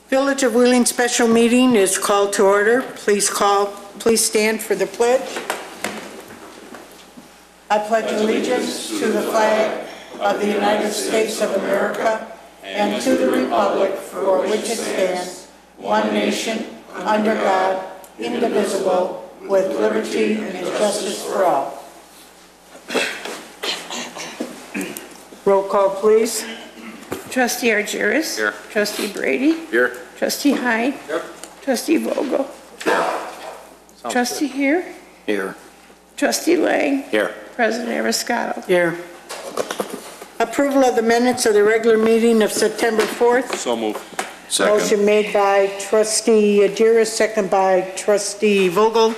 Village of Wheeling special meeting is called to order. Please stand for the pledge. I pledge allegiance to the flag of the United States of America and to the republic for which it stands, one nation, under God, indivisible, with liberty and justice for all. Roll call, please. Trustee Argyris. Here. Trustee Brady. Here. Trustee Hyde. Here. Trustee Vogel. Trustee Here. Here. Trustee Lang. Here. President Abiscato. Here. Approval of the minutes of the regular meeting of September 4th. So moved. Motion made by Trustee Argyris, second by Trustee Vogel.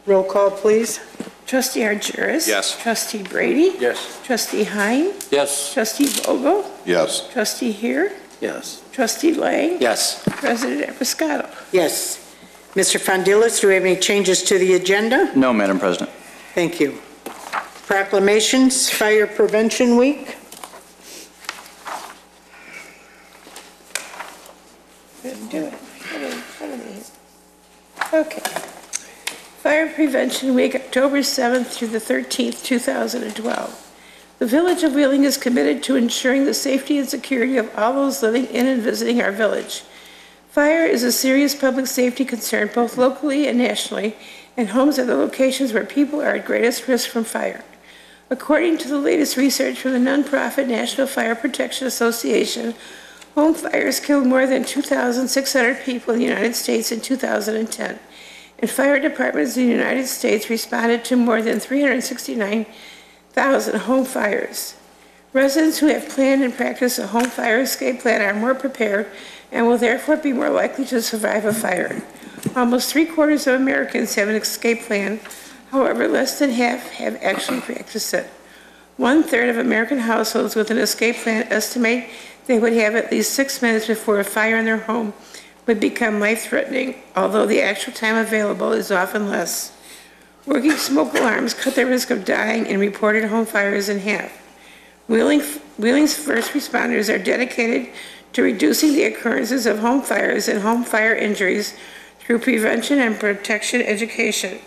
Roll call, please. Trustee Argyris. Yes. Trustee Brady. Yes. Trustee Hyde. Yes. Trustee Vogel. Yes. Trustee Here. Yes. Trustee Lang. Yes. President Abiscato. Yes. Mr. Fondilis, do we have any changes to the agenda? No, Madam President. Thank you. Proclamations, Fire Prevention Week. Didn't do it. Okay. Fire Prevention Week, October 7th through the 13th, 2012. The Village of Wheeling is committed to ensuring the safety and security of all those living in and visiting our village. Fire is a serious public safety concern both locally and nationally, and homes are the locations where people are at greatest risk from fire. According to the latest research from the nonprofit National Fire Protection Association, home fires killed more than 2,600 people in the United States in 2010, and fire departments in the United States responded to more than 369,000 home fires. Residents who have planned and practiced a home fire escape plan are more prepared and will therefore be more likely to survive a fire. Almost 3/4 of Americans have an escape plan. However, less than half have actually practiced it. 1/3 of American households with an escape plan estimate they would have at least 6 minutes before a fire in their home would become life-threatening, although the actual time available is often less. Working smoke alarms cut the risk of dying in reported home fires in half. Wheeling's first responders are dedicated to reducing the occurrences of home fires and home fire injuries through prevention and protection education.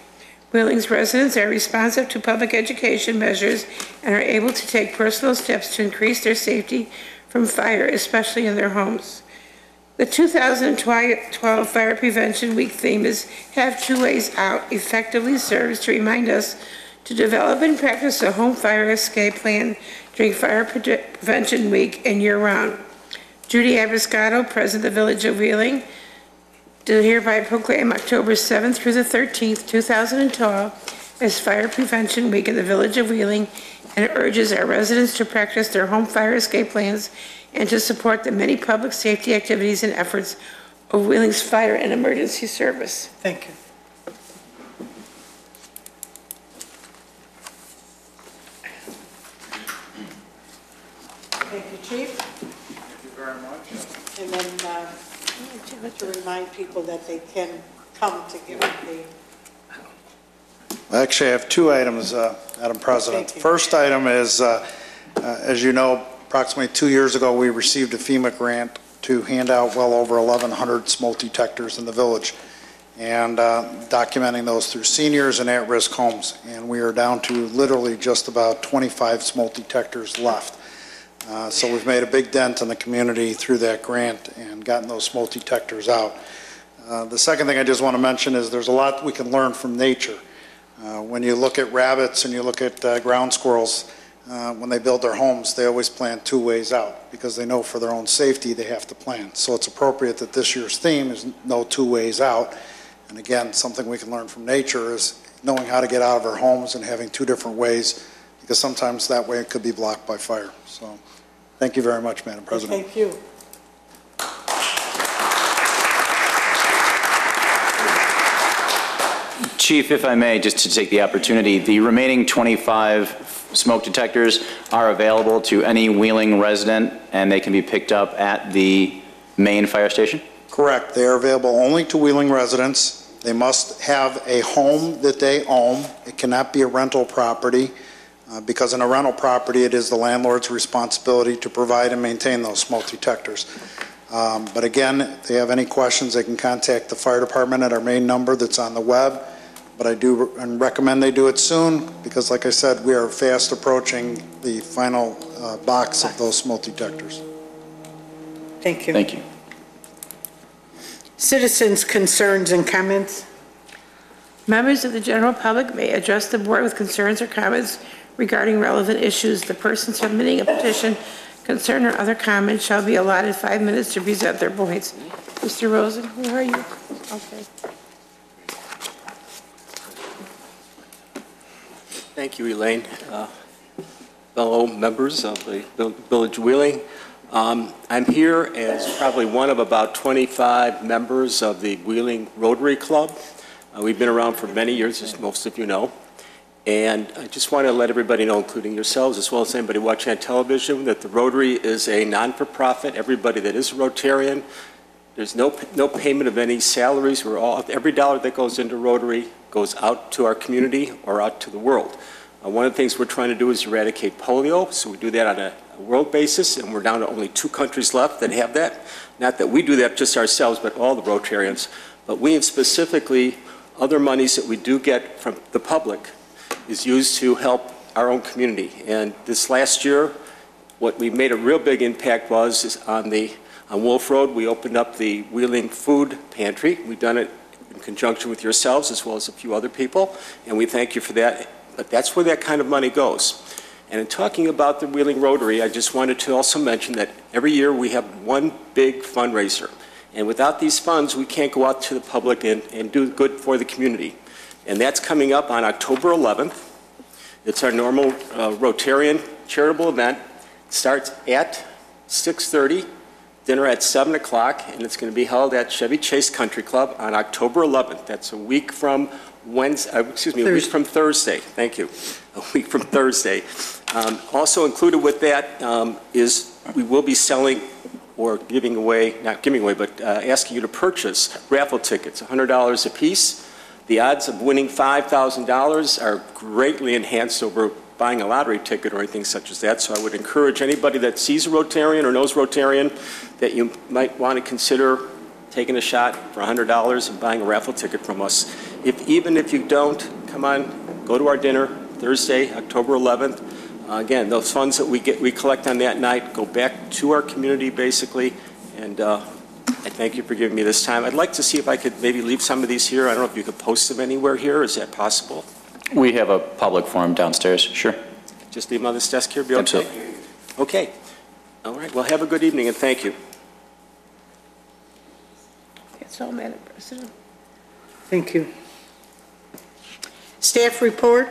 Wheeling's residents are responsive to public education measures and are able to take personal steps to increase their safety from fire, especially in their homes. The 2012 Fire Prevention Week theme is Have Two Ways Out effectively serves to remind us to develop and practice a home fire escape plan during Fire Prevention Week and year-round. Judy Abiscato, President of the Village of Wheeling, do hereby proclaim October 7th through the 13th, 2012 as Fire Prevention Week in the Village of Wheeling, and urges our residents to practice their home fire escape plans and to support the many public safety activities and efforts of Wheeling's Fire and Emergency Service. Thank you. Thank you, Chief. Thank you very much. And then to remind people that they can come to give it the... Actually, I have two items, Madam President. The first item is, as you know, approximately 2 years ago, we received a FEMA grant to hand out well over 1,100 smoke detectors in the village, and documenting those through seniors and at-risk homes. And we are down to literally just about 25 smoke detectors left. So we've made a big dent in the community through that grant and gotten those smoke detectors out. The second thing I just want to mention is there's a lot we can learn from nature. When you look at rabbits and you look at ground squirrels, when they build their homes, they always plan 2 ways out because they know for their own safety they have to plan. So it's appropriate that this year's theme is no 2 ways out. And again, something we can learn from nature is knowing how to get out of our homes and having 2 different ways, because sometimes that way it could be blocked by fire. So thank you very much, Madam President. Thank you. Chief, if I may, just to take the opportunity, the remaining 25 smoke detectors are available to any Wheeling resident, and they can be picked up at the main fire station? Correct. They are available only to Wheeling residents. They must have a home that they own. It cannot be a rental property. Because in a rental property, it is the landlord's responsibility to provide and maintain those smoke detectors. But again, if they have any questions, they can contact the fire department at our main number that's on the web. But I do recommend they do it soon because, like I said, we are fast approaching the final box of those smoke detectors. Thank you. Thank you. Citizens' concerns and comments? Members of the general public may address the board with concerns or comments regarding relevant issues. The person submitting a petition, concern, or other comment shall be allotted 5 minutes to present their points. Mr. Rosen, who are you? Okay. Thank you, Elaine. Fellow members of the Village of Wheeling, I'm here as probably one of about 25 members of the Wheeling Rotary Club. We've been around for many years, as most of you know. And I just want to let everybody know, including yourselves, as well as anybody watching on television, that the Rotary is a non-for-profit. Everybody that is a Rotarian, there's no payment of any salaries. Every dollar that goes into Rotary goes out to our community or out to the world. One of the things we're trying to do is eradicate polio, so we do that on a world basis, and we're down to only 2 countries left that have that. Not that we do that just ourselves, but all the Rotarians. But we have specifically other monies that we do get from the public is used to help our own community. And this last year, what we made a real big impact is on Wolf Road, we opened up the Wheeling Food Pantry. We've done it in conjunction with yourselves as well as a few other people, and we thank you for that. But that's where that kind of money goes. And in talking about the Wheeling Rotary, I just wanted to also mention that every year we have one big fundraiser. And without these funds, we can't go out to the public and do good for the community. And that's coming up on October 11th. It's our normal Rotarian charitable event. It starts at 6:30, dinner at 7 o'clock, and it's going to be held at Chevy Chase Country Club on October 11th. That's a week from a week from Thursday. Thank you. A week from Thursday. Also included with that is we will be selling or giving away, not giving away, but asking you to purchase raffle tickets, $100 a piece. The odds of winning $5,000 are greatly enhanced over buying a lottery ticket or anything such as that. So I would encourage anybody that sees a Rotarian or knows Rotarian that you might want to consider taking a shot for $100 and buying a raffle ticket from us. Even if you don't, come on, go to our dinner Thursday, October 11th. Again, those funds that we collect on that night go back to our community basically, and I thank you for giving me this time. I'd like to see if I could maybe leave some of these here. I don't know if you could post them anywhere here. Is that possible? We have a public forum downstairs, sure. Just leave them on this desk here, be okay? Absolutely. Okay. All right, well, have a good evening, and thank you. That's all, Madam President. Thank you. Staff report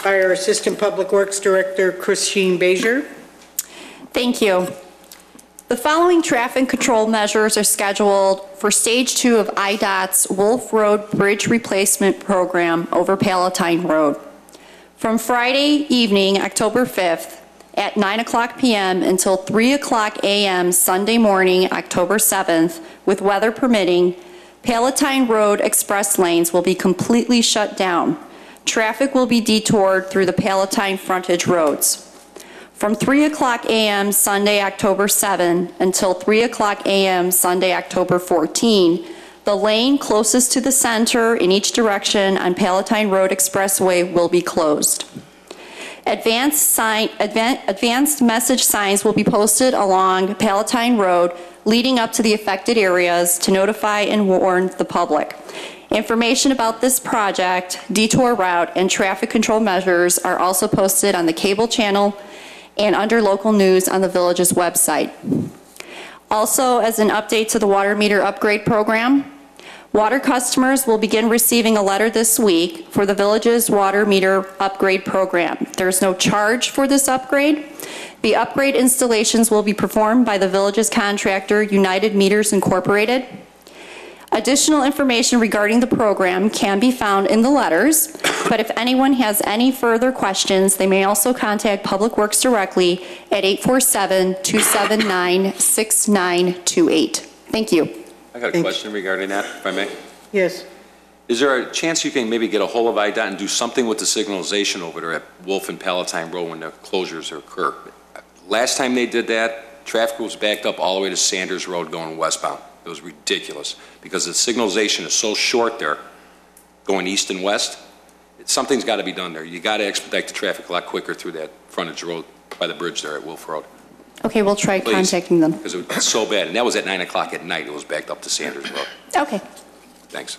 by our Assistant Public Works Director, Christine Bajer. Thank you. The following traffic control measures are scheduled for Stage 2 of IDOT's Wolf Road Bridge Replacement Program over Palatine Road. From Friday evening, October 5th, at 9:00 p.m. until 3:00 a.m. Sunday morning, October 7th, with weather permitting, Palatine Road express lanes will be completely shut down. Traffic will be detoured through the Palatine frontage roads. From 3:00 a.m. Sunday, October 7 until 3:00 a.m. Sunday, October 14, the lane closest to the center in each direction on Palatine Road Expressway will be closed. Advanced message signs will be posted along Palatine Road leading up to the affected areas to notify and warn the public. Information about this project, detour route, and traffic control measures are also posted on the cable channel and under local news on the village's website. Also, as an update to the water meter upgrade program, water customers will begin receiving a letter this week for the village's water meter upgrade program. There's no charge for this upgrade. The upgrade installations will be performed by the village's contractor, United Meters Incorporated. Additional information regarding the program can be found in the letters, but if anyone has any further questions, they may also contact Public Works directly at 847-279-6928. Thank you. I got a question regarding that, if I may. Yes. Is there a chance you can maybe get a hold of IDOT and do something with the signalization over there at Wolf and Palatine Road when the closures occur? Last time they did that, Traffic was backed up all the way to Sanders Road going westbound. It was ridiculous because the signalization is so short there, going east and west. Something's got to be done there. You got to expedite the traffic a lot quicker through that frontage road by the bridge there at Wolf Road. Okay, we'll try Please. contacting them. Because it was so bad. And that was at 9 o'clock at night. It was backed up to Sanders Road. Okay. Thanks.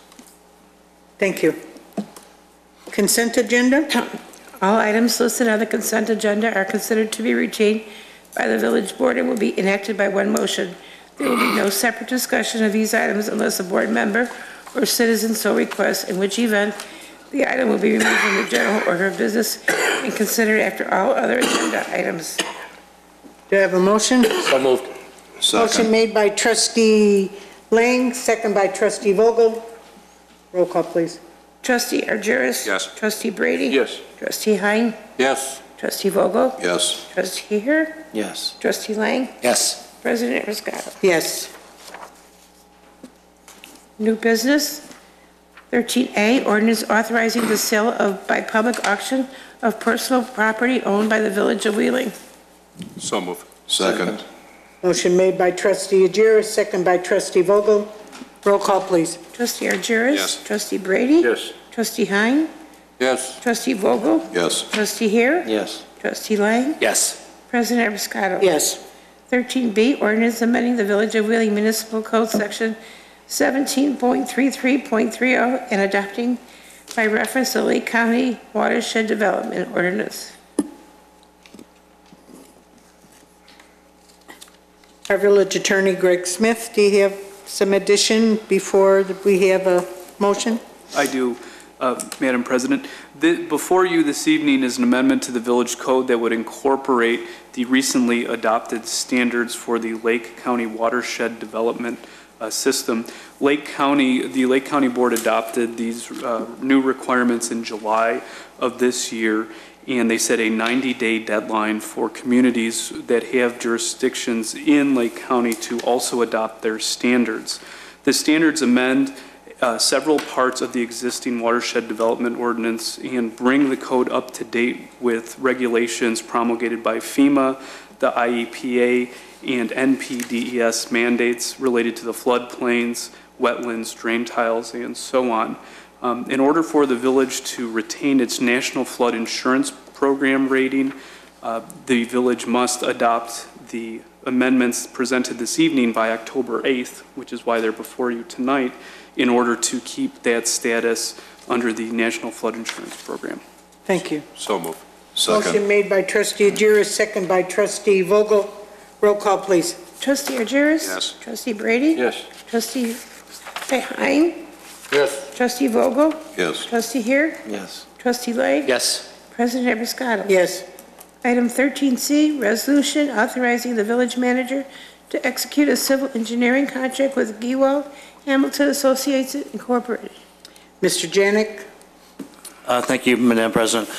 Thank you. Consent agenda? All items listed on the consent agenda are considered to be routine by the village board and will be enacted by one motion. There will be no separate discussion of these items unless a board member or citizen so requests, in which event the item will be removed from the general order of business and considered after all other agenda items. Do I have a motion? So moved. Motion made by trustee Lang, second by trustee Vogel. Roll call, please. Trustee Argyris? Yes. Trustee Brady? Yes. Trustee Hein? Yes. Trustee Vogel? Yes. Trustee Heer? Yes. Trustee Lang? Yes. President Erscott? Yes. New business. 13A, ordinance authorizing the sale of by public auction of personal property owned by the Village of Wheeling. So move. Second. Motion made by trustee Agiris, second by trustee Vogel. Roll call, please. Trustee Argyris? Yes. Trustee Brady? Yes. Trustee Hein? Yes. Trustee Vogel? Yes. Trustee Heer? Yes. Trustee Lang? Yes. President Erscott? Yes. 13B, ordinance amending the Village of Wheeling Municipal Code Section 17.33.30 and adopting by reference the Lake County Watershed Development Ordinance. Our village attorney, Greg Smith, do you have some addition before we have a motion? I do, Madam President. Before you this evening is an amendment to the village code that would incorporate the recently adopted standards for the Lake County Watershed Development System. The Lake County Board adopted these new requirements in July of this year, and they set a 90-day deadline for communities that have jurisdictions in Lake County to also adopt their standards. The standards amend several parts of the existing watershed development ordinance and bring the code up to date with regulations promulgated by FEMA, the IEPA, and NPDES mandates related to the floodplains, wetlands, drain tiles, and so on. In order for the village to retain its National Flood Insurance Program rating, the village must adopt the amendments presented this evening by October 8th, which is why they're before you tonight, in order to keep that status under the National Flood Insurance Program. Thank you. So move. Motion made by trustee Agiris, second by trustee Vogel. Roll call, please. Trustee Argyris? Yes. Trustee Brady? Yes. Trustee Hein? Yes. Trustee Vogel? Yes. Trustee Heer? Yes. Trustee Lang? Yes. President Erscott? Yes. Item 13C, resolution authorizing the village manager to execute a civil engineering contract with Gewell Hamilton Associates Incorporated. Mr. Janik? Thank you, Madam President.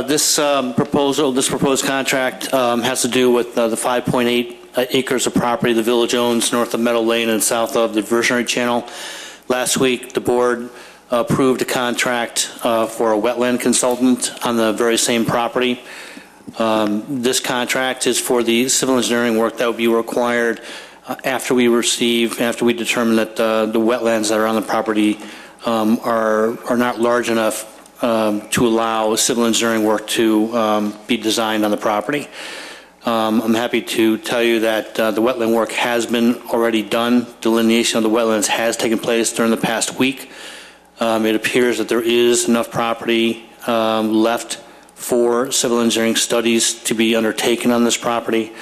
This proposed contract has to do with the 5.8 acres of property the village owns north of Meadow Lane and south of the diversionary channel. Last week, the board approved a contract for a wetland consultant on the very same property. This contract is for the civil engineering work that would be required after we determine that the wetlands that are on the property are not large enough to allow civil engineering work to be designed on the property. I'm happy to tell you that the wetland work has been already done. Delineation of the wetlands has taken place during the past week. It appears that there is enough property left for civil engineering studies to be undertaken on this property.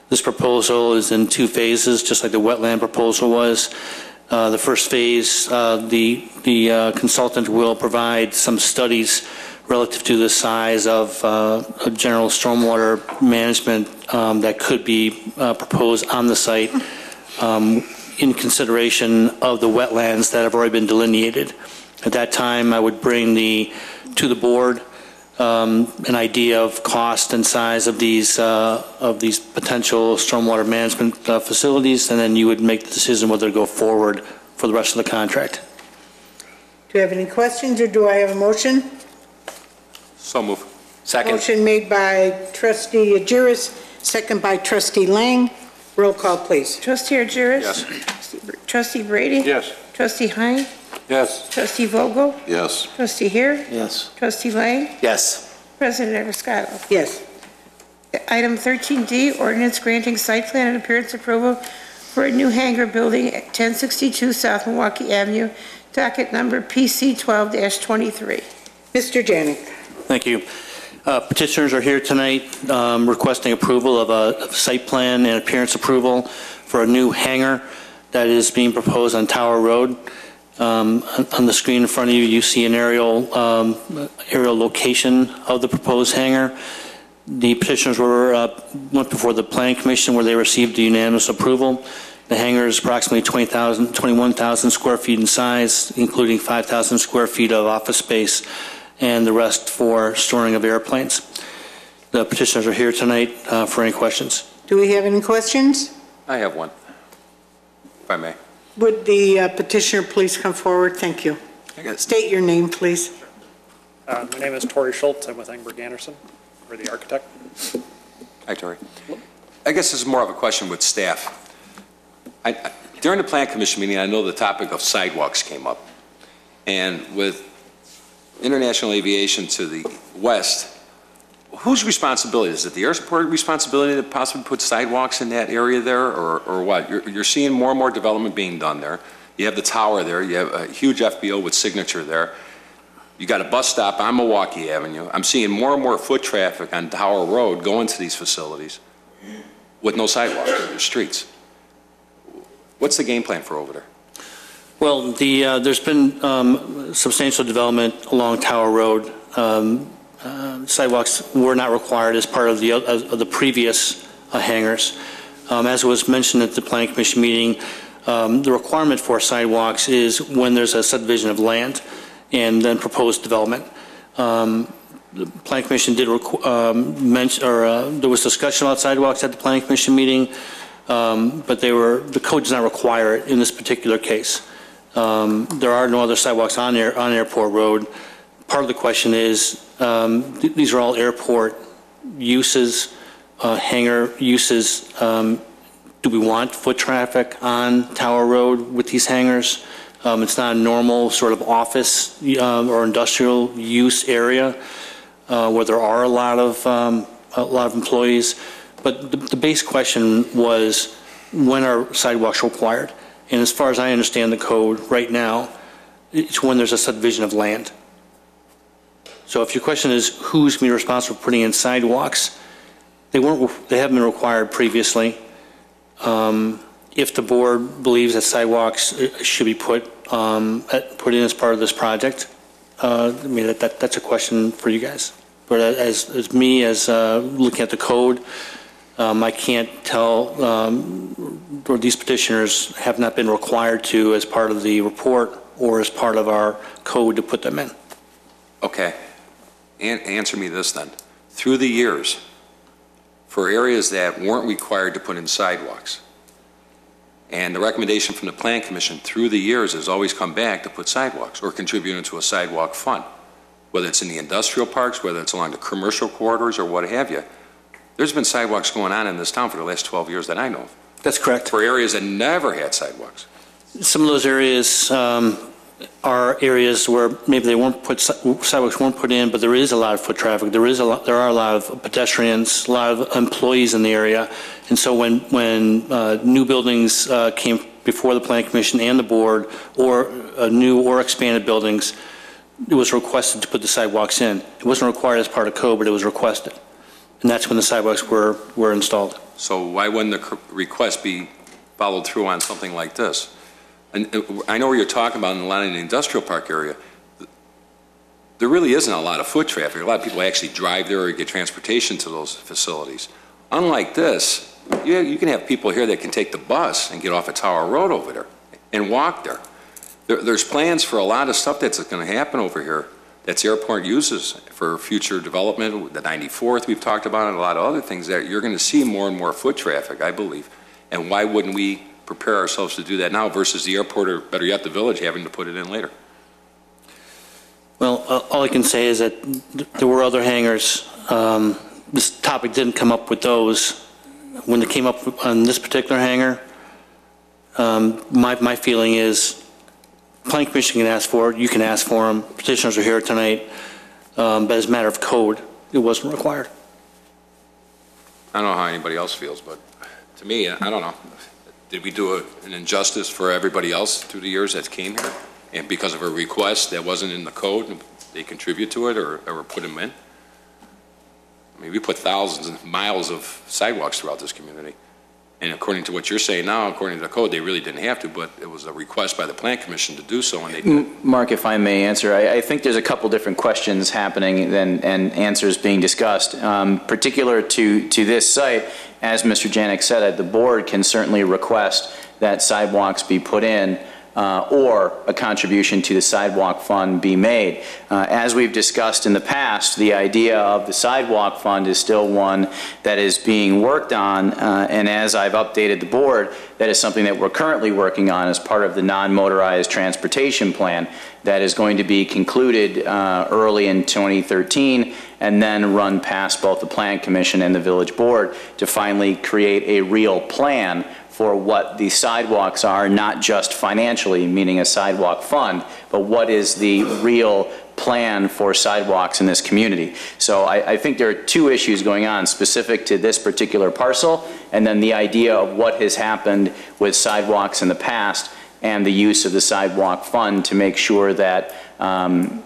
This proposal is in two phases, just like the wetland proposal was. The first phase, the consultant will provide some studies relative to the size of a general stormwater management that could be proposed on the site in consideration of the wetlands that have already been delineated. At that time, I would bring to the board an idea of cost and size of these potential stormwater management facilities, and then you would make the decision whether to go forward for the rest of the contract. Do you have any questions, or do I have a motion? So move. Second. Motion made by trustee Agiris, second by trustee Lang. Roll call, please. Trustee Argyris? Yes. Trustee Brady? Yes. Trustee Heim? Yes. Trustee Vogel? Yes. Trustee Here? Yes. Trustee Lang? Yes. President Everscott. Yes. Item 13D, ordinance granting site plan and appearance approval for a new hangar building at 1062 South Milwaukee Avenue, docket number PC 12-23. Mr. Janik. Thank you. Petitioners are here tonight requesting approval of a site plan and appearance approval for a new hangar that is being proposed on Tower Road. On the screen in front of you, you see an aerial location of the proposed hangar. The petitioners went before the Planning Commission where they received the unanimous approval. The hangar is approximately 21,000 square feet in size, including 5,000 square feet of office space and the rest for storing of airplanes. The petitioners are here tonight for any questions. Do we have any questions? I have one, if I may. Would the petitioner please come forward? Thank you. State your name, please. My name is Torrey Schultz. I'm with Engberg Anderson. We're the architect. Hi, Tori. I guess this is more of a question with staff. During the Plan Commission meeting, I know the topic of sidewalks came up. And with international aviation to the west, whose responsibility? Is it the airport responsibility to possibly put sidewalks in that area there, or what? You're seeing more and more development being done there. You have the tower there. You have a huge FBO with Signature there. You got a bus stop on Milwaukee Avenue. I'm seeing more and more foot traffic on Tower Road going to these facilities with no sidewalks or streets. What's the game plan for over there? Well, there's been substantial development along Tower Road. Sidewalks were not required as part of the previous hangars. As was mentioned at the Planning Commission meeting, the requirement for sidewalks is when there's a subdivision of land and then proposed development. The Planning Commission did mention, or there was discussion about sidewalks at the Planning Commission meeting, but the code does not require it in this particular case. There are no other sidewalks on Airport Road. Part of the question is, these are all airport uses, hangar uses. Do we want foot traffic on Tower Road with these hangars? It's not a normal sort of office or industrial use area where there are a lot of employees. But the base question was, when are sidewalks required? And as far as I understand the code right now, it's when there's a subdivision of land. So if your question is who's going to be responsible for putting in sidewalks, they haven't been required previously. If the board believes that sidewalks should be put in as part of this project, I mean that's a question for you guys. But as looking at the code, I can't tell, or these petitioners have not been required to as part of the report or as part of our code to put them in. Okay. Answer me this then. Through the years, for areas that weren't required to put in sidewalks, and the recommendation from the Plan Commission through the years has always come back to put sidewalks or contribute into a sidewalk fund, whether it's in the industrial parks, whether it's along the commercial corridors or what have you. There's been sidewalks going on in this town for the last 12 years that I know of. That's correct. For areas that never had sidewalks. Some of those areas are areas where maybe sidewalks weren't put in, but there is a lot of foot traffic. There are a lot of pedestrians, a lot of employees in the area, and so when new buildings came before the Planning Commission and the board, or new or expanded buildings, it was requested to put the sidewalks in. It wasn't required as part of code, but it was requested, and that's when the sidewalks were installed. So why wouldn't the request be followed through on something like this? And I know where you're talking about in a lot of the industrial park area. There really isn't a lot of foot traffic. A lot of people actually drive there or get transportation to those facilities. Unlike this, you can have people here that can take the bus and get off at Tower Road over there and walk there. There's plans for a lot of stuff that's going to happen over here that's airport uses for future development. The 94th we've talked about and a lot of other things that you're going to see more and more foot traffic, I believe. And why wouldn't we prepare ourselves to do that now versus the airport, or better yet, the village having to put it in later? Well, all I can say is that there were other hangars. This topic didn't come up with those when it came up on this particular hangar, my feeling is, Planning Commission can ask for it, you can ask for them, petitioners are here tonight, but as a matter of code, it wasn't required. I don't know how anybody else feels, but to me, I don't know. Did we do an injustice for everybody else through the years that came here? And because of a request that wasn't in the code, they contribute to it or put them in? I mean, we put thousands of miles of sidewalks throughout this community. And according to what you're saying now, according to the code, they really didn't have to, but it was a request by the Plan Commission to do so, and they did. Mark, if I may answer, I think there's a couple different questions happening and answers being discussed. Particular to this site, as Mr. Janik said, the board can certainly request that sidewalks be put in or a contribution to the sidewalk fund be made. As we've discussed in the past, the idea of the sidewalk fund is still one that is being worked on, and as I've updated the board, that is something that we're currently working on as part of the non-motorized transportation plan that is going to be concluded early in 2013 and then run past both the Plan Commission and the Village Board to finally create a real plan for what the sidewalks are, not just financially, meaning a sidewalk fund, but what is the real plan for sidewalks in this community. So I think there are two issues going on specific to this particular parcel, and then the idea of what has happened with sidewalks in the past and the use of the sidewalk fund to make sure that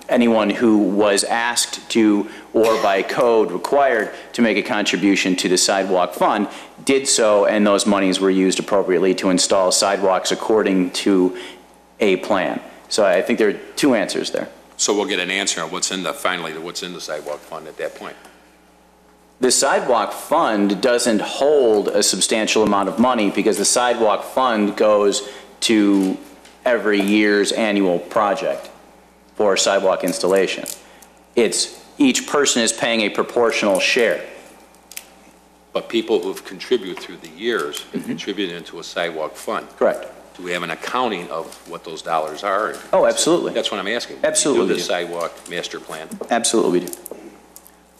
anyone who was asked to, or by code required to make a contribution to the sidewalk fund, did so, and those monies were used appropriately to install sidewalks according to a plan. So I think there are two answers there. So we'll get an answer on what's in the sidewalk fund at that point. The sidewalk fund doesn't hold a substantial amount of money because the sidewalk fund goes to every year's annual project for sidewalk installation. It's each person is paying a proportional share. But people who've contributed through the years have contributed into a sidewalk fund. Correct. Do we have an accounting of what those dollars are? Oh, absolutely. That's what I'm asking. Absolutely. Do you do the sidewalk master plan? Absolutely we do.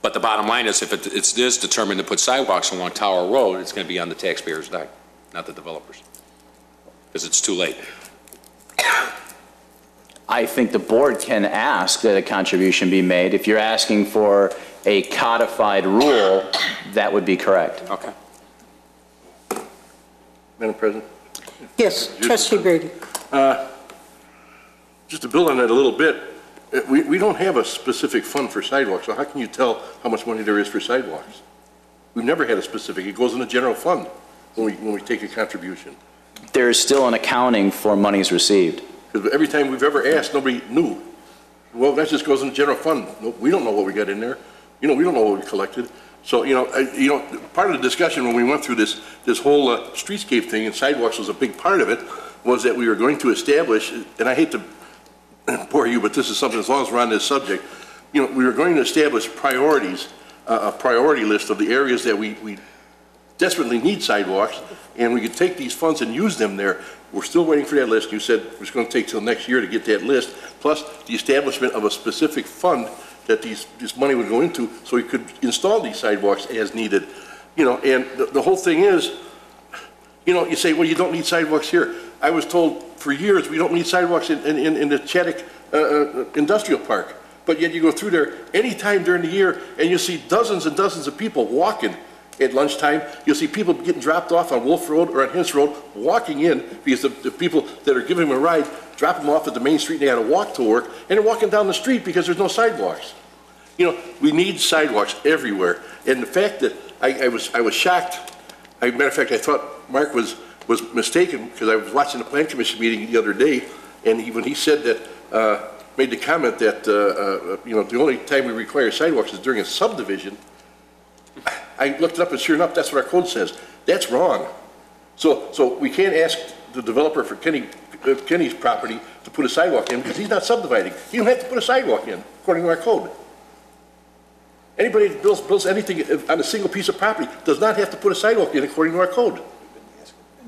But the bottom line is, if it is determined to put sidewalks along Tower Road, it's going to be on the taxpayer's dime, not the developers, because it's too late. I think the board can ask that a contribution be made. If you're asking for a codified rule, that would be correct. Okay. Madam President? Yes, Trustee Brady. Just to build on that a little bit, we don't have a specific fund for sidewalks, so how can you tell how much money there is for sidewalks? We've never had a specific. It goes in the general fund when we take a contribution. There is still an accounting for monies received. Because every time we've ever asked, nobody knew. Well, that just goes in the general fund. No, we don't know what we got in there. We don't know what we collected. So, part of the discussion when we went through this whole streetscape thing, and sidewalks was a big part of it, was that we were going to establish, and I hate to bore you, but this is something, as long as we're on this subject, we were going to establish priorities, a priority list of the areas that we desperately need sidewalks, and we could take these funds and use them there. We're still waiting for that list. You said it's going to take till next year to get that list, plus the establishment of a specific fund that this money would go into so we could install these sidewalks as needed. And the whole thing is, you say, well, you don't need sidewalks here. I was told for years we don't need sidewalks in the Chaddock Industrial Park, but yet you go through there any time during the year and you see dozens and dozens of people walking at lunchtime. You'll see people getting dropped off on Wolf Road or on Hintz Road, walking in because the people that are giving them a ride drop them off at the main street and they got to walk to work, and they're walking down the street because there's no sidewalks. We need sidewalks everywhere. And the fact that I was shocked. Matter of fact, I thought Mark was mistaken because I was watching the Plan Commission meeting the other day, and when he said that, made the comment that the only time we require sidewalks is during a subdivision. I looked it up, and sure enough, that's what our code says. That's wrong. So we can't ask the developer for Kenny's property to put a sidewalk in because he's not subdividing. He don't have to put a sidewalk in, according to our code. Anybody that builds anything on a single piece of property does not have to put a sidewalk in, according to our code.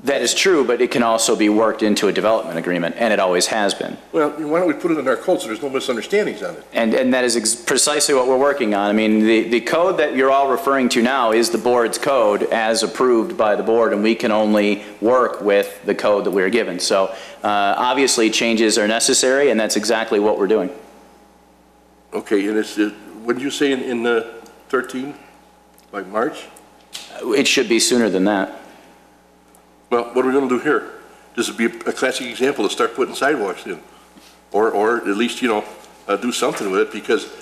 That is true, but it can also be worked into a development agreement, and it always has been. Well, why don't we put it in our code so there's no misunderstandings on it? And that is precisely what we're working on. I mean, the code that you're all referring to now is the board's code as approved by the board, and we can only work with the code that we're given. So obviously, changes are necessary, and that's exactly what we're doing. Okay, and it's, what did you say in 13, by March? It should be sooner than that. Well, what are we going to do here? This would be a classic example to start putting sidewalks in, or at least, you know, do something with it, because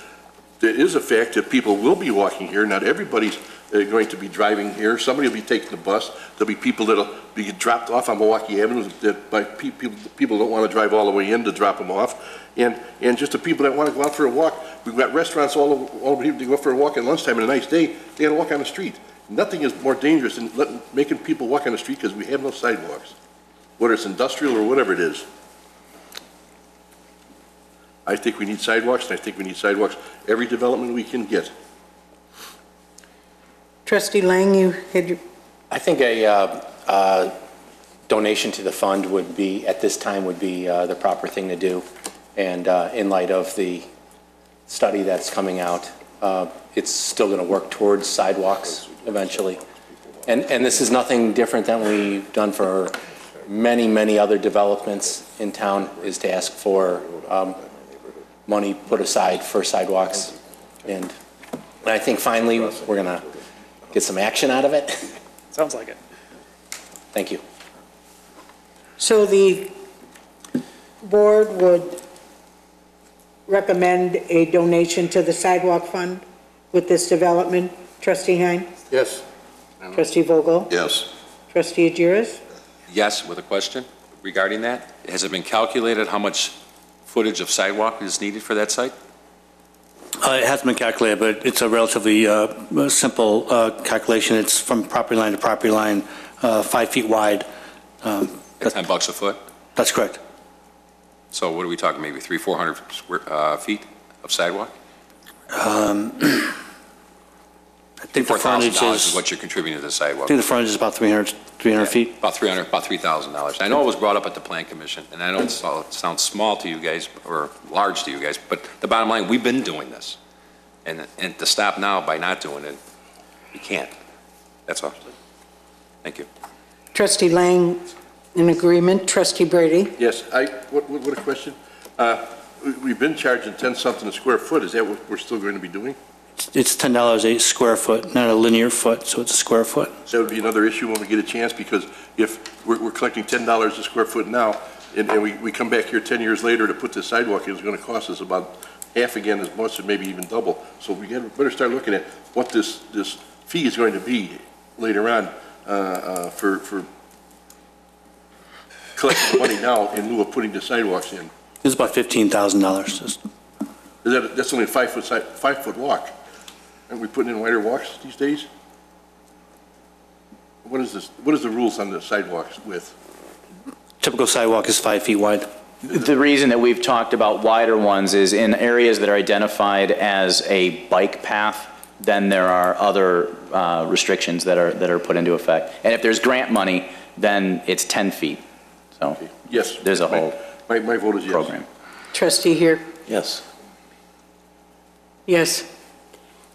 there is a fact that people will be walking here. Not everybody's going to be driving here. Somebody will be taking the bus. There'll be people that'll be dropped off on Milwaukee Avenue that by people don't want to drive all the way in to drop them off, and just the people that want to go out for a walk. We've got restaurants all over here to go for a walk at lunchtime on a nice day. They got to walk on the street. Nothing is more dangerous than making people walk on the street because we have no sidewalks, whether it's industrial or whatever it is. I think we need sidewalks, and I think we need sidewalks every development we can get. Trustee Lang, you had your... I think a donation to the fund would be, at this time, would be the proper thing to do. And in light of the study that's coming out, it's still going to work towards sidewalks eventually. And this is nothing different than we've done for many, many other developments in town, is to ask for money put aside for sidewalks. And I think finally we're going to get some action out of it. Sounds like it. Thank you. So the board would recommend a donation to the sidewalk fund with this development. Trustee Hein? Yes. Trustee Vogel? Yes. Trustee Agiris? Yes, with a question regarding that. Has it been calculated how much footage of sidewalk is needed for that site? It hasn't been calculated, but it's a relatively simple calculation. It's from property line to property line, 5 feet wide. At $10 a foot? That's correct. So what are we talking, maybe 300-400 feet of sidewalk? I think the frontage $4,000 is what you're contributing to the sidewalk. I think the frontage is about 300 feet. About $3,000. I know it was brought up at the Plan Commission, and I know it sounds small to you guys, or large to you guys, but the bottom line, we've been doing this. And to stop now by not doing it, we can't. That's all. Thank you. Trustee Lang, in agreement. Trustee Brady? Yes, what a question. We've been charging 10-something a square foot. Is that what we're still going to be doing? It's $10 a square foot, not a linear foot, so it's a square foot. So that would be another issue when we get a chance, because if we're collecting $10 a square foot now, and we come back here 10 years later to put this sidewalk in, it's going to cost us about half again as much, or maybe even double. So we better start looking at what this fee is going to be later on for collecting money now in lieu of putting the sidewalks in. It's about $15,000. That's only a 5-foot walk. Aren't we putting in wider walks these days? What is this? What is the rules on the sidewalks width? Typical sidewalk is 5 feet wide. The reason that we've talked about wider ones is in areas that are identified as a bike path, then there are other restrictions that are put into effect. And if there's grant money, then it's 10 feet. So okay. Yes, there's a whole my vote is yes. Program. Trustee here? Yes. Yes.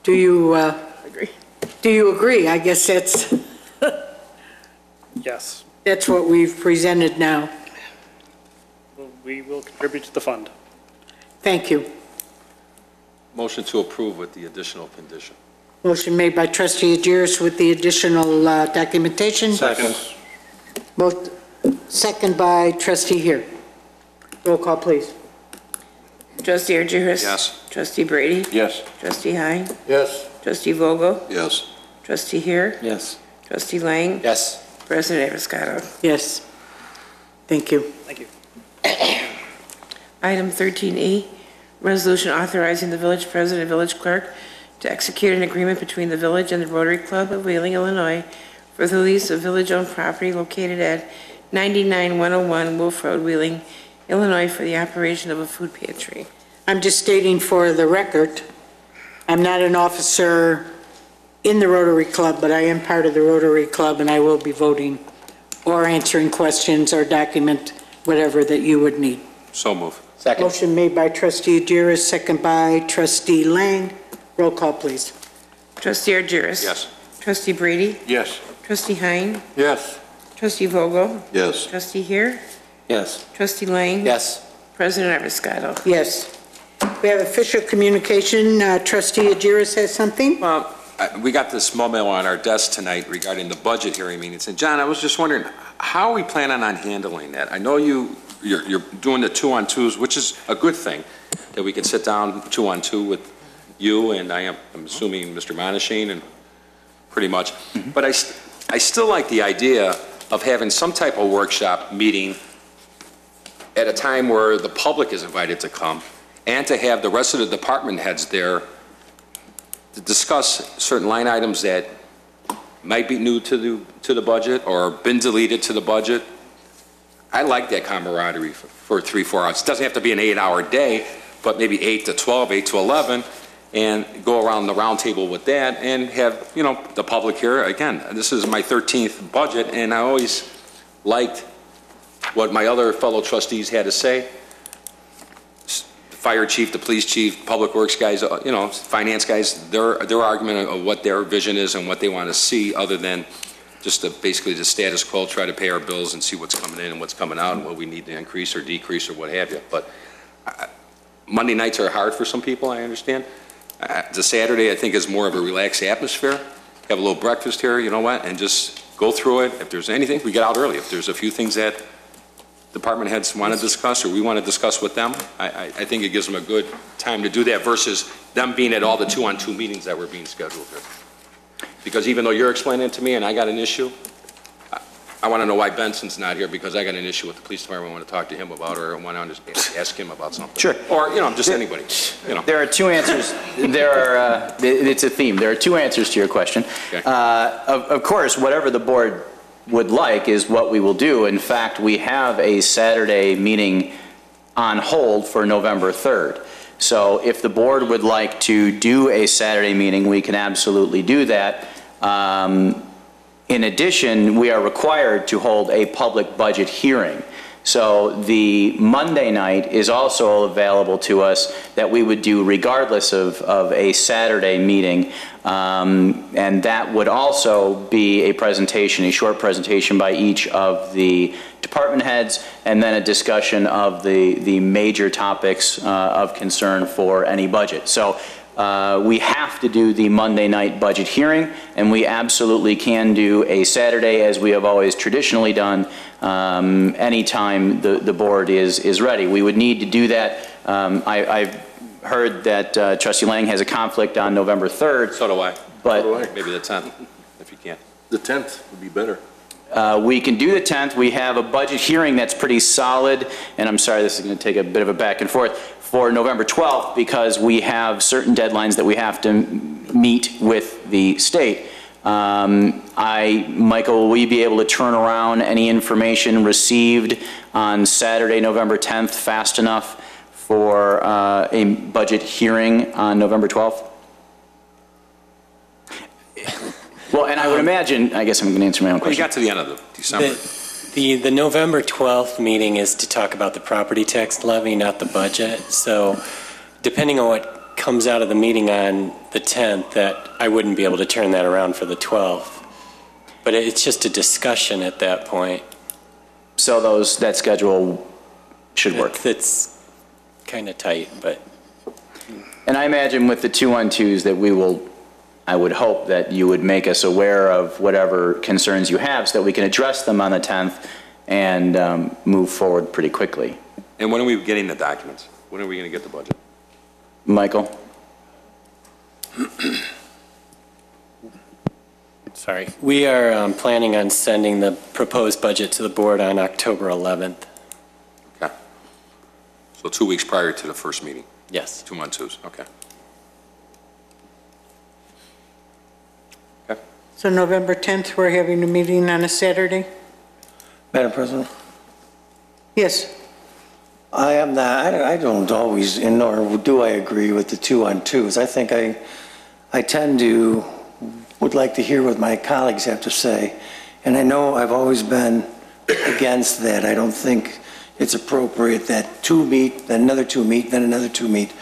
Do you agree? Do you agree? I guess that's Yes. that's what we've presented now. We will contribute to the fund. Thank you. Motion to approve with the additional condition. Motion made by Trustee Agiris with the additional documentation. Second. Second by Trustee here. Roll call, please. Trustee Agiris? Yes. Trustee Brady? Yes. Trustee Hein? Yes. Trustee Vogel? Yes. Trustee here? Yes. Trustee Lang? Yes. President Avascado? Yes. Thank you. Thank you. Item 13E, resolution authorizing the village president and village clerk to execute an agreement between the village and the Rotary Club of Wheeling, Illinois for the lease of village-owned property located at 99101 Wolf Road, Wheeling, Illinois, for the operation of a food pantry. I'm just stating for the record, I'm not an officer in the Rotary Club, but I am part of the Rotary Club, and I will be voting or answering questions or document whatever that you would need. So move. Second. Motion made by trustee Agiris, second by trustee Lang. Roll call, please. Trustee Argyris? Yes. Trustee Brady? Yes. Trustee Hein? Yes. Trustee Vogel? Yes. Trustee Here? Yes. Trustee Lang? Yes. President Abiscato? Yes. We have official communication. Trustee Agiris has something? We got this memo on our desk tonight regarding the budget hearing meetings. And John, I was just wondering, how are we planning on handling that? I know you're doing the two-on-twos, which is a good thing, that we can sit down two-on-two with you and I'm assuming Mr. Monashine and pretty much. But I still like the idea of having some type of workshop meeting at a time where the public is invited to come and to have the rest of the department heads there to discuss certain line items that might be new to the budget or been deleted to the budget. I like that camaraderie for 3-4 hours. It doesn't have to be an 8-hour day, but maybe 8 to 12, 8 to 11, and go around the round table with that and have, the public here. Again, this is my 13th budget, and I always liked what my other fellow trustees had to say. Fire chief, the police chief, public works guys, finance guys, their argument of what their vision is and what they want to see, other than just basically the status quo, try to pay our bills and see what's coming in and what's coming out and what we need to increase or decrease or what have you. But Monday nights are hard for some people, I understand. The Saturday, I think, is more of a relaxed atmosphere. Have a little breakfast here, and just go through it. If there's anything, we get out early. If there's a few things that department heads want to discuss or we want to discuss with them, I think it gives them a good time to do that versus them being at all the two-on-two meetings that were being scheduled here. Because even though you're explaining it to me and I got an issue, I want to know why Benson's not here, because I got an issue with the police department I want to talk to him about, or I want to ask him about something. Sure. Or, just anybody. There are two answers. It's a theme. There are two answers to your question. Okay. Of course, whatever the board would like is what we will do. In fact, we have a Saturday meeting on hold for November 3rd. So if the board would like to do a Saturday meeting, we can absolutely do that. In addition, we are required to hold a public budget hearing. So the Monday night is also available to us that we would do regardless of a Saturday meeting. And that would also be a presentation, a short presentation by each of the department heads, and then a discussion of the major topics of concern for any budget. So we have to do the Monday night budget hearing, and we absolutely can do a Saturday, as we have always traditionally done, anytime the board is ready. We would need to do that. I've heard that Trustee Lang has a conflict on November 3rd. So do I. But maybe the 10th, if you can. The 10th would be better. we can do the 10th. We have a budget hearing that's pretty solid, and I'm sorry, this is going to take a bit of a back and forth, for November 12th, because we have certain deadlines that we have to meet with the state. Michael, will we be able to turn around any information received on Saturday, November 10th, fast enough for a budget hearing on November 12th? Well, and I would imagine, I guess I'm going to answer my own question. You got to the end of December. The November 12th meeting is to talk about the property tax levy, not the budget. So depending on what comes out of the meeting on the 10th, that I wouldn't be able to turn that around for the 12th. But it's just a discussion at that point. So that schedule should work. It's kind of tight, but. And I imagine with the 2-on-2s that I would hope that you would make us aware of whatever concerns you have so that we can address them on the 10th and move forward pretty quickly. And when are we getting the documents? When are we going to get the budget? Michael? Sorry. We are planning on sending the proposed budget to the board on October 11th. Okay. So 2 weeks prior to the first meeting? Yes. 2-on-2s, okay. So November 10th, we're having a meeting on a Saturday? Madam President? Yes. I am not, I don't always, nor do I agree with the 2-on-2s. I think I tend to, would like to hear what my colleagues have to say And I know I've always been against that. I don't think it's appropriate that two meet, then another two meet, then another two meet.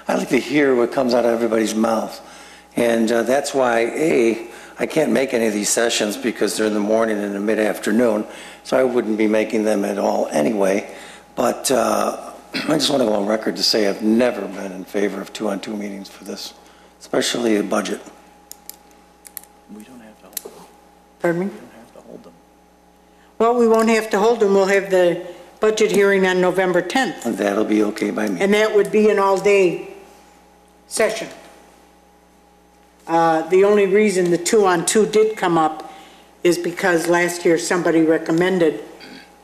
I like to hear what comes out of everybody's mouth. And that's why, I can't make any of these sessions because they're in the morning and the mid-afternoon, so I wouldn't be making them at all anyway. But I just want to go on record to say I've never been in favor of two-on-two meetings for this, especially a budget. We don't have to hold them. Pardon me? We don't have to hold them. Well, we won't have to hold them. We'll have the budget hearing on November 10th. And that'll be okay by me. And that would be an all-day session. The only reason the two-on-two did come up is because last year somebody recommended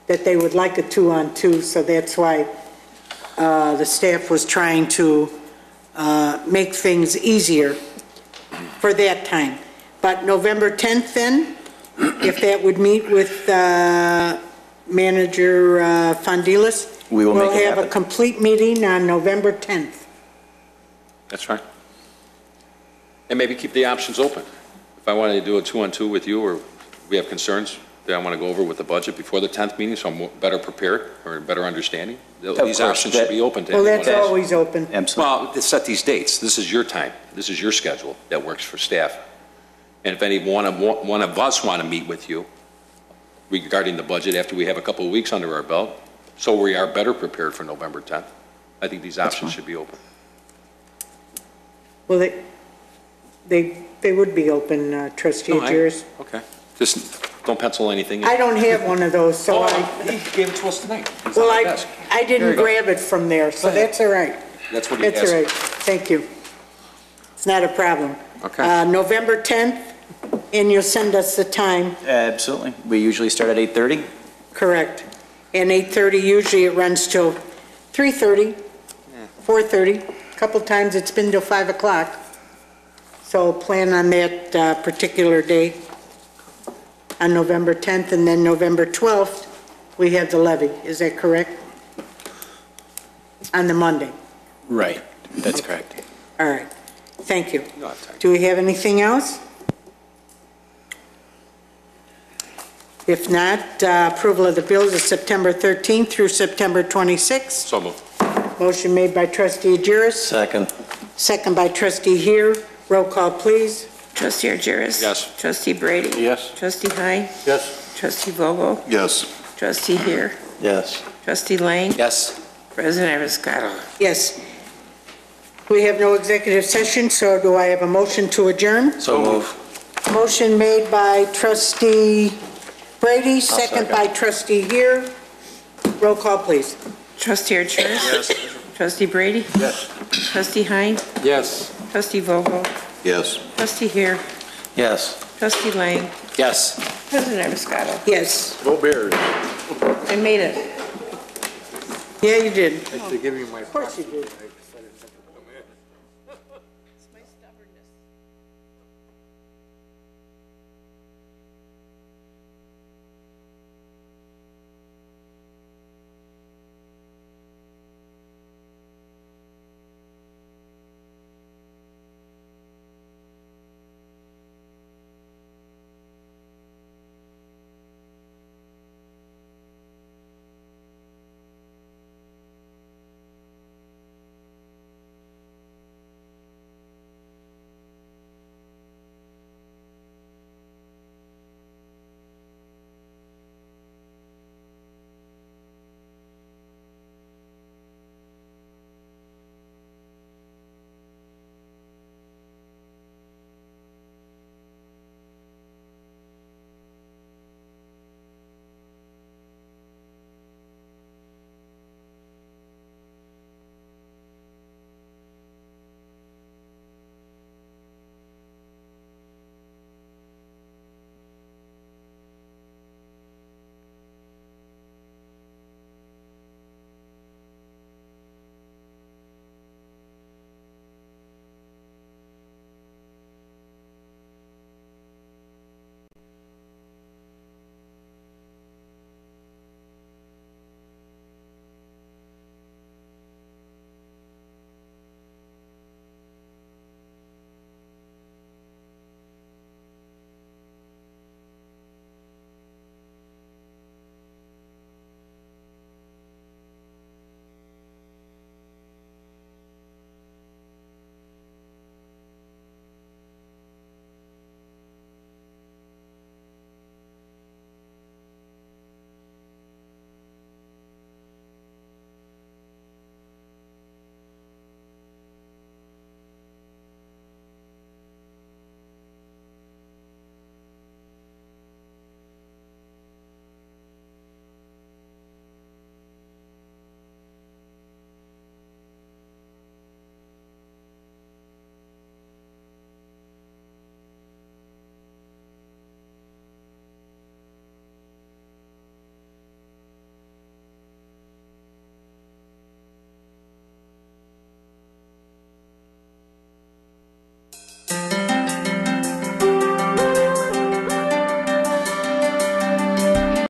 that they would like a two-on-two, so that's why the staff was trying to make things easier for that time. But November 10th then, if that would meet with Manager Fondilas, We will make it we'll have a happen. complete meeting on November 10th. That's fine. And maybe keep the options open. If I wanted to do a two-on-two with you, or we have concerns that I want to go over with the budget before the 10th meeting, so I'm better prepared or better understanding, these course, options that- should be open to Well, anyone. that's always open. Absolutely. Well, to set these dates, this is your time, this is your schedule that works for staff. And if any one of us want to meet with you regarding the budget after we have a couple of weeks under our belt, so we are better prepared for November 10th, I think these options should be open. Well, they would be open, Trustee No, I- Agiris. Okay, just don't pencil anything in. I don't have one of those, so He gave it to us tonight. It's well, on my I desk. I There didn't you go. grab it from there, so that's all right. That's what he That's all right. asked. Thank you. It's not a problem. Okay. November 10th, and you'll send us the time, Absolutely. We usually start at 8:30. correct? And 8:30, usually it runs till 3:30, 4:30. A couple times it's been till 5 o'clock. So plan on that particular day on November 10th, and then November 12th, we have the levy. Is that correct? On the Monday. Right, that's correct. All right. Thank you. No, it's all right. Do we have anything else? If not, approval of the bills of September 13th through September 26th. So moved. Motion made by Trustee Agiris, Second. second by Trustee Here. Roll call, please. Trustee Agiris? Yes. Trustee Brady? Yes. Trustee Heim? Yes. Trustee Vogel? Yes. Trustee Here? Yes. Trustee Lang? Yes. President Abiscato? Yes. We have no executive session, so do I have a motion to adjourn? So move. Motion made by Trustee Brady, second by Trustee Here. Roll call, please. Trustee Agiris? Yes. Trustee Brady? Yes. Trustee Heim? Yes. Trustee Vogel? Yes. Trustee Here? Yes. Trustee Lang? Yes. President Abiscato? Yes. Go Bears. I made it. Yeah, you did. They give you my. Of course you did.